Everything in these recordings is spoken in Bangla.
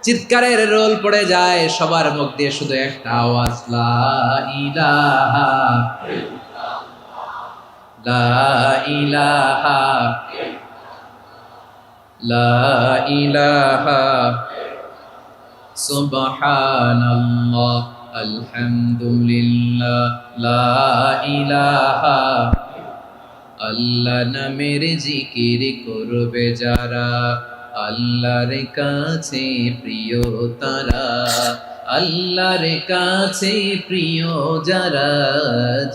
চিৎকারের রোল পড়ে যায়, সবার মুখ দিয়ে শুধু একটা আওয়াজ, লা ইলাহা লা ইলাহা লা ইলাহা সুবহানাল্লাহ আলহামদুলিল্লাহ লা ইলাহা। আল্লাহ নামের জিকির করবে যারা, আল্লাহর কাছে প্রিয় তারা, আল্লাহর কাছে প্রিয় যারা,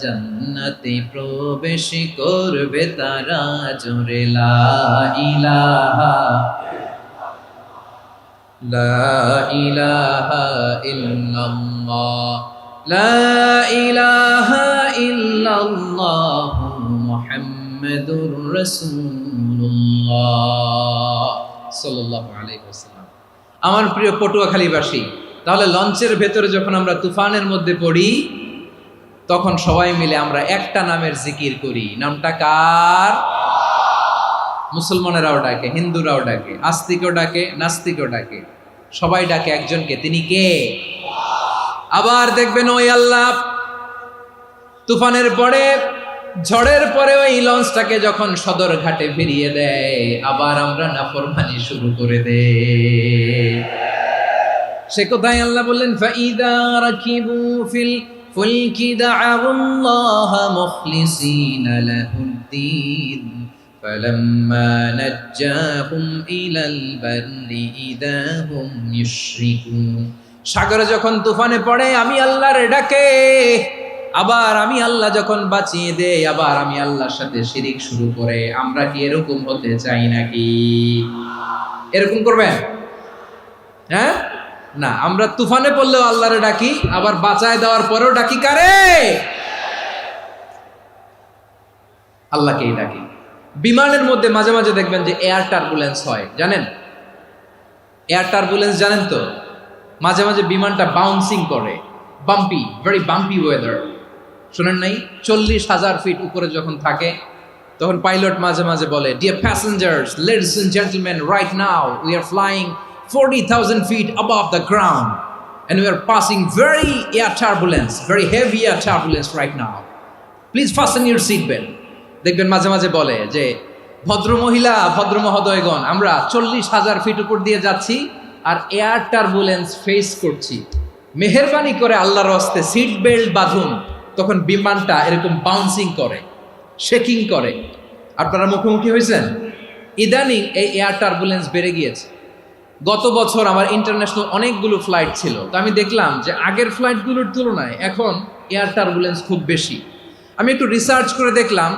জান্নাতে প্রবেশ করবে তারা। জোরে লা ইলাহা লা ইলাহা ইল্লাল্লাহ লা ইলাহা ইল্লাল্লাহ মুহাম্মাদুর রাসূলুল্লাহ সাল্লাল্লাহু আলাইহি ওয়াসাল্লাম। আমার প্রিয় পটুয়াখালীবাসী, তাহলে লঞ্চের ভেতরে যখন আমরা তুফানের মধ্যে পড়ি, তখন সবাই মিলে আমরা একটা নামের জিকির করি। নামটা কার? মুসলমানেরাও ডাকে, হিন্দুরাও ডাকে, আস্তিকও ডাকে, নাস্তিকও ডাকে, সবাই ডাকে একজনকে। তিনি কে? আবার দেখবেন ওই আল্লাহ তুফানের পরে, ঝড়ের পরে ওই লঞ্চটাকে যখন সদর ঘাটে ফিরিয়ে দেয়, আবার আমরা নাফরমানি শুরু করে দেই। সে কোথায়? আল্লাহ বললেন, ফাইদা রাকিবু ফিল ফুলকি দা'আউল্লাহা মুখলিসিনা লাহুদ্দিন ফালাম্মা নাজ্জাহুম ইলাল বাররি ইযা হুম ইউশরিকুন। সাগরে যখন তুফানে পড়ে আমি আল্লাহর ডাকে, আবার আমি আল্লাহ যখন বাঁচিয়ে দেই, আবার আমি আল্লাহর সাথে শিরিক শুরু করে। আমরা কি এরকম হতে চাই নাকি? এরকম করবেন? হ্যাঁ না, আমরা তুফানে পড়লেও আল্লাহরে ডাকি, আবার বাঁচায় দেওয়ার পরেও ডাকি কারে? আল্লাহকেই ডাকি। বিমানের মধ্যে মাঝে মাঝে দেখবেন যে এয়ার টার্বুলেন্স হয়, জানেন? এয়ার টার্বুলেন্স জানেন তো? মাঝে মাঝে বিমানটা বাউন্সিং করে, বাম্পি, ভেরি বাম্পি ওয়েদার। শোনেন নাই? 40,000 ফিট উপরে যখন থাকে, তখন পাইলট মাঝে মাঝে বলে, dear passengers, ladies and gentleman, right now we are flying 40,000 feet above the ground and we are passing very air turbulence, very heavy air turbulence right now. Please fasten your seat belt. দেখবেন মাঝে মাঝে বলে যে, ভদ্র মহিলা, ভদ্র মহোদয়গণ, আমরা 40,000 ফিট উপর দিয়ে যাচ্ছি আর এয়ার টার্বুলেন্স ফেস করছি, মেহেরবানি করে আল্লাহর হস্তে সিট বেল্ট বাঁধুন। তখন বিমানটা এরকম বাউন্সিং করে, শেকিং করে। আপনারা মুখোমুখি হয়েছেন? ইদানিং এই এয়ার টার্বুলেন্স বেড়ে গিয়েছে। গত বছর আমার ইন্টারন্যাশনাল অনেকগুলো ফ্লাইট ছিল, তো আমি দেখলাম যে আগের ফ্লাইটগুলোর তুলনায় এখন এয়ার টার্বুলেন্স খুব বেশি। আমি একটু রিসার্চ করে দেখলাম,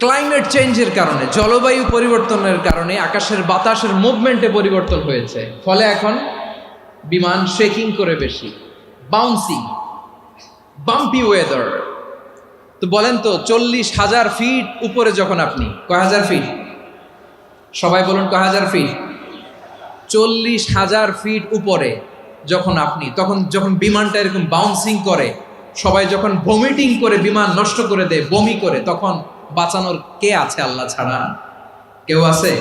ক্লাইমেট চেঞ্জের কারণে, জলবায়ু পরিবর্তনের কারণে আকাশের বাতাসের মুভমেন্টে পরিবর্তন হয়েছে, ফলে এখন বিমান শেকিং করে বেশি, বাউন্সিং, বাম্পি ওয়েদার। তো বলেন তো, 40,000 ফিট উপরে যখন আপনি, কয় হাজার ফিট? সবাই বলুন কয় হাজার ফিট? 40,000 ফিট উপরে যখন আপনি, তখন যখন বিমানটা এরকম বাউন্সিং করে, সবাই যখন ভমিটিং করে বিমান নষ্ট করে দেয়, বমি করে, তখন বাঁচানোর কে আছে আল্লাহ ছাড়া? কেউ আছে?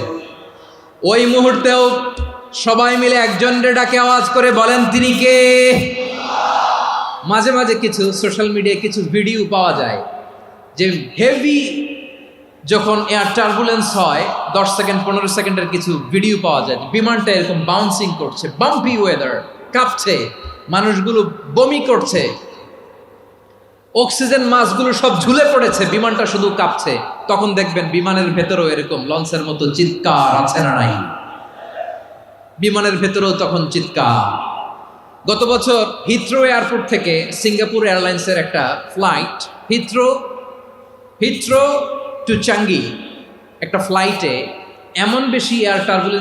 ওই মুহূর্তেও সবাই মিলে একজনের ডাকে আওয়াজ করে বলেন, তিনি কে? মাঝে মাঝে কিছু সোশ্যাল মিডিয়ায় কিছু ভিডিও পাওয়া যায় যে হেভি যখন এয়ার টার্বুলেন্স হয়, 10 সেকেন্ড 15 সেকেন্ডের কিছু ভিডিও পাওয়া যায়, বিমানটা এরকম বাউন্সিং করছে, বাম্পি ওয়েদার, কাঁপছে, মানুষগুলো বমি করছে, অক্সিজেন মাস্কগুলো সব ঝুলে পড়েছে, বিমানটা শুধু কাঁপছে। তখন দেখবেন বিমানের ভেতরেও এরকম লঞ্চের মতো চিৎকার আছে না নাই? বিমানের ভেতরেও তখন চিৎকার। গত বছর হিথ্রো এয়ারপোর্ট থেকে সিঙ্গাপুর এয়ারলাইন্সের একটা ফ্লাইট, হিথ্রো টু চাঙ্গি, একটা ফ্লাইটে এমন বেশি এয়ার টার্বুলেন্স